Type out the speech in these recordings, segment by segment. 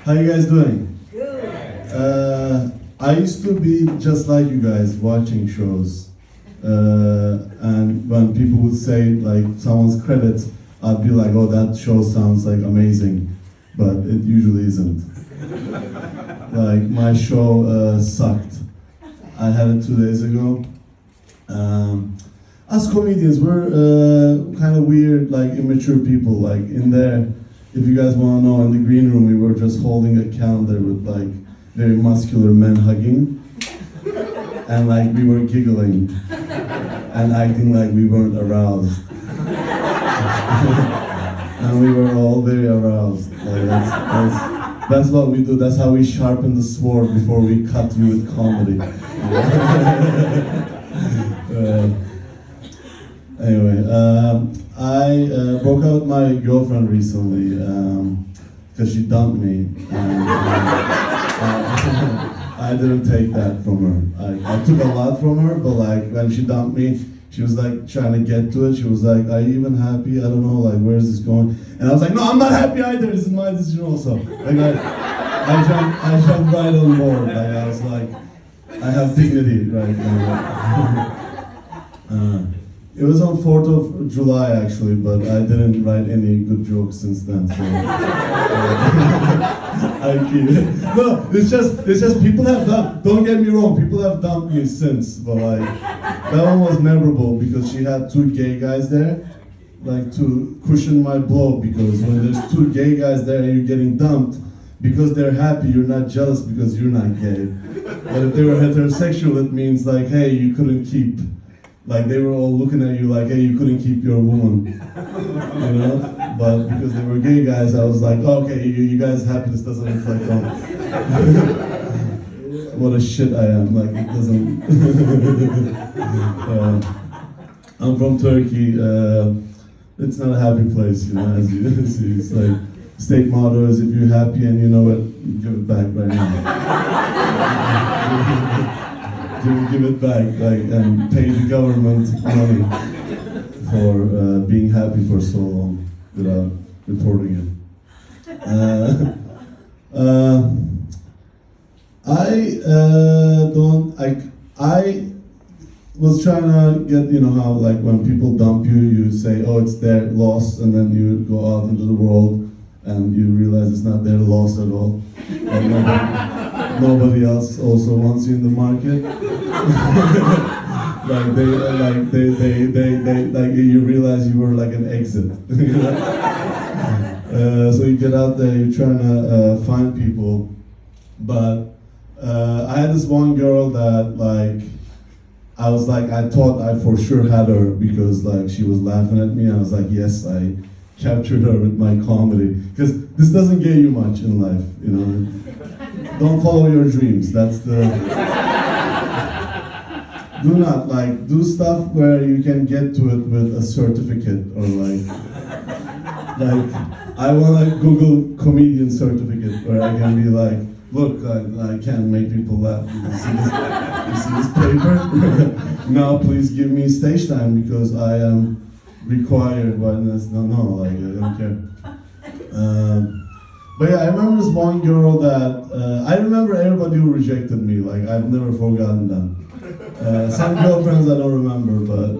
How you guys doing? Good. I used to be just like you guys, watching shows. And when people would say like someone's credits, I'd be like, oh, that show sounds like amazing. But it usually isn't. Like, my show sucked. I had it 2 days ago. Us comedians, we're kind of weird, like immature people. Like in there, if you guys want to know, in the green room, we were just holding a calendar with like very muscular men hugging, and like we were giggling and acting like we weren't aroused, and we were all very aroused. Like that's what we do. That's how we sharpen the sword before we cut you with comedy. Anyway, I broke out with my girlfriend recently because she dumped me, and I didn't take that from her. I took a lot from her, but like when she dumped me, she was like trying to get to it. She was like, "Are you even happy? I don't know, like where's this going?" And I was like, "No, I'm not happy either. This is my decision also." Like I jumped right on board. Like I was like, I have dignity, right? It was on 4th of July actually, but I didn't write any good jokes since then. So I keep it. No, it's just people have dumped. Don't get me wrong, people have dumped me since, but like that one was memorable because she had 2 gay guys there, like to cushion my blow. Because when there's 2 gay guys there and you're getting dumped, because they're happy, you're not jealous because you're not gay. But if they were heterosexual, it means like, hey, you couldn't keep. Like they were all looking at you like, hey, you couldn't keep your woman, you know? But because they were gay guys, I was like, okay, you guys' happiness doesn't reflect on what a shit I am. Like it doesn't. I'm from Turkey. It's not a happy place, you know. As you see, it's like state motto is if you're happy and you know it, give it back right now. Give it back, like, and pay the government money for being happy for so long without reporting it. I was trying to get, you know how like when people dump you, you say, oh, it's their loss, and then you go out into the world and you realize it's not their loss at all. And nobody else also wants you in the market. like you realize you were like an exit. So you get out there, you're trying to find people. But I had this one girl that like, I was like, I thought I for sure had her because like she was laughing at me. I was like, yes, I captured her with my comedy. Because this doesn't get you much in life, you know. Don't follow your dreams. That's the. Do not like do stuff where you can get to it with a certificate or like I want a Google comedian certificate where I can be like, look, I can make people laugh. You see this paper? Now please give me stage time because I am required by this. No, like I don't care. But yeah, I remember this one girl that, I remember everybody who rejected me, like I've never forgotten them. Some girlfriends I don't remember, but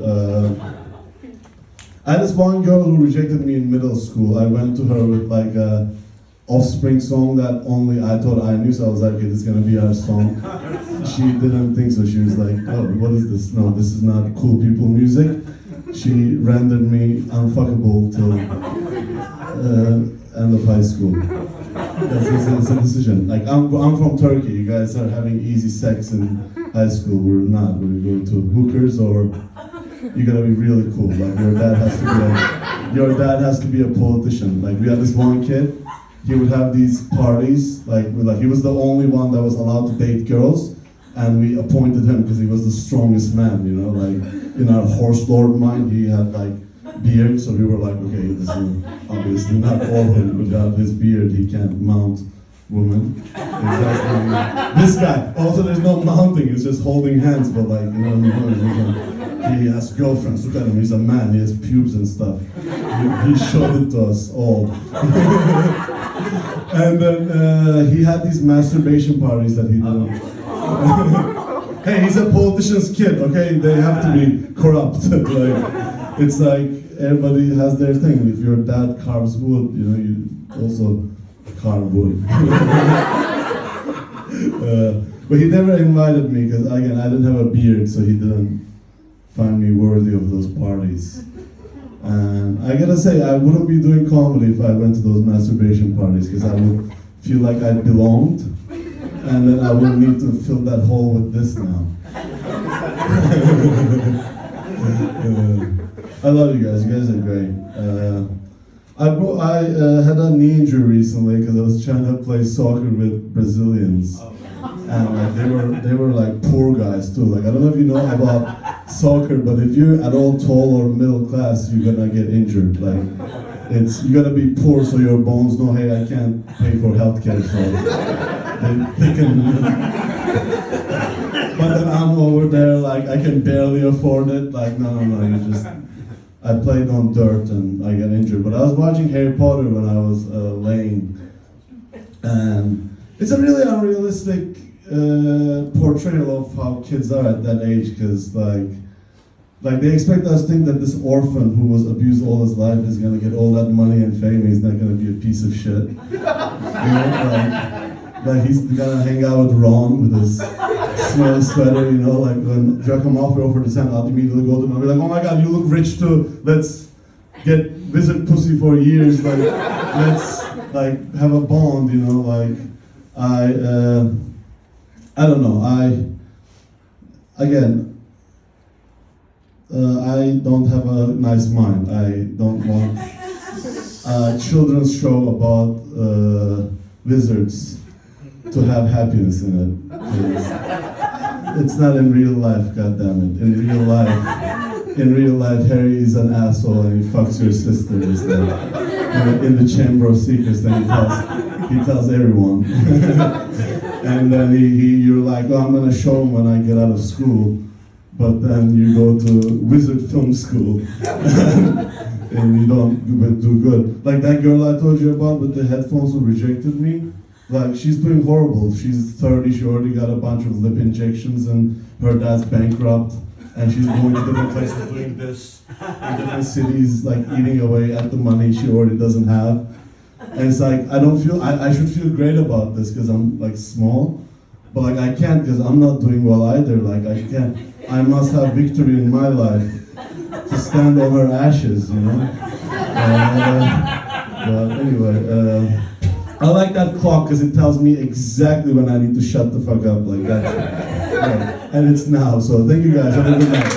I had this one girl who rejected me in middle school. I went to her with like a Offspring song that only I thought I knew, so I was like, okay, this is gonna be our song. She didn't think so, she was like, oh, what is this? No, this is not cool people music. She rendered me unfuckable till end of high school. It's a decision. Like I'm from Turkey. You guys are having easy sex in high school. We're not. We're going to hookers, or you gotta be really cool. Like your dad has to be a politician. Like we had this one kid. He would have these parties. Like he was the only one that was allowed to date girls, and we appointed him because he was the strongest man. You know, like in our horse lord mind, he had like beard, so we were like, okay, this is obviously not Orhun. Without his beard, he can't mount women. Exactly. This guy. Also, there's no mounting. It's just holding hands, but like, you know. He has girlfriends. Look at him. He's a man. He has pubes and stuff. He showed it to us all. And then he had these masturbation parties that he did. Hey, he's a politician's kid. Okay, they have to be corrupt. Like, it's like everybody has their thing. If your dad carves wood, you know, you also carve wood. But he never invited me because, again, I didn't have a beard, so he didn't find me worthy of those parties. And I gotta say, I wouldn't be doing comedy if I went to those masturbation parties because I would feel like I belonged, and then I would need to fill that hole with this now. I love you guys. You guys are great. I had a knee injury recently because I was trying to play soccer with Brazilians, and like they were like poor guys too. Like I don't know if you know about soccer, but if you're at all tall or middle class, you're gonna get injured. Like you gotta be poor so your bones know, hey, I can't pay for healthcare, so they can. But then I'm over there, like I can barely afford it. Like no, you just. I played on dirt and I got injured, but I was watching Harry Potter when I was laying, and it's a really unrealistic portrayal of how kids are at that age, because like they expect us to think that this orphan who was abused all his life is gonna get all that money and fame. He's not gonna be a piece of shit. You know, like he's gonna hang out with Ron with his smelly sweater, you know, like when Draco Malfoy offered his hand, I'd immediately go to him and be like, oh my god, you look rich too, let's get wizard pussy for years, like, let's, like, have a bond, you know, like, I don't know, I don't have a nice mind. I don't want a children's show about wizards to have happiness in it. It's not in real life, goddammit. In real life, Harry is an asshole and he fucks your sister in the Chamber of Secrets. Then he tells everyone, and then you're like, oh, I'm gonna show him when I get out of school. But then you go to wizard film school and you don't do good. Like that girl I told you about with the headphones who rejected me. Like, she's doing horrible. She's 30, she already got a bunch of lip injections and her dad's bankrupt. And she's going to different places doing this, in different cities, like eating away at the money she already doesn't have. And it's like, I should feel great about this because I'm like small. But like I can't because I'm not doing well either. Like I must have victory in my life to stand on her ashes, you know? But anyway, I like that clock because it tells me exactly when I need to shut the fuck up, like that. Yeah. And it's now, so thank you guys, have a good night.